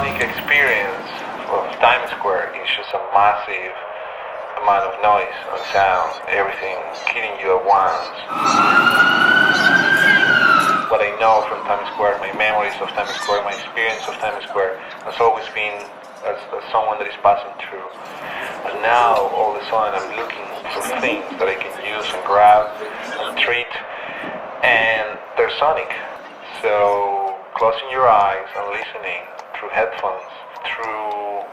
sonic experience of Times Square is just a massive amount of noise and sound, everything killing you at once. What I know from Times Square, my memories of Times Square, my experience of Times Square has always been as someone that is passing through. And now, all of a sudden, I'm looking for things that I can use and grab and treat, and they're sonic. So, closing your eyes and listening through headphones, through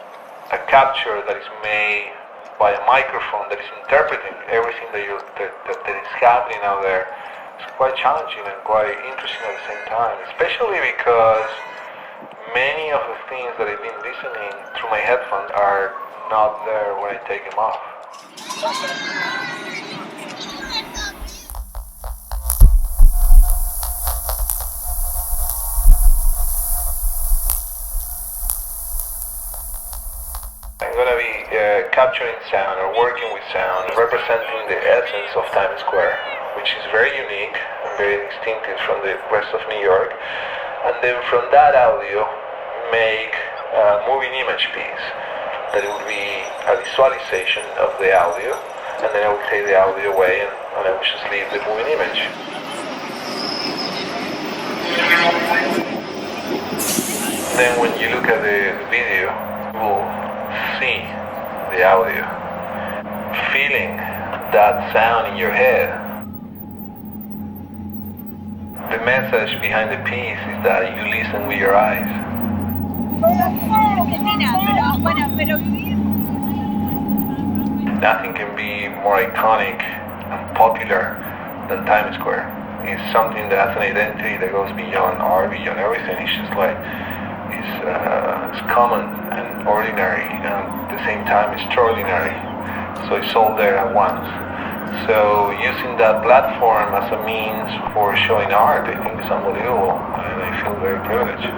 a capture that is made by a microphone that is interpreting everything that is happening out there, it's quite challenging and quite interesting at the same time, especially because many of the things that I've been listening through my headphones are not there when I take them off. I'm going to be capturing sound or working with sound, representing the essence of Times Square, which is very unique and very distinctive from the rest of New York. And then from that audio, make a moving image piece that it would be a visualization of the audio, and then I will take the audio away and I will just leave the moving image. Then when you look at the video, you will see the audio, feeling that sound in your head. The message behind the piece is that you listen with your eyes. Nothing can be more iconic and popular than Times Square. It's something that has an identity that goes beyond art, beyond everything. It's just like, it's common and ordinary, and at the same time extraordinary. So it's all there at once. So using that platform as a means for showing art, I think is unbelievable, and I feel very privileged.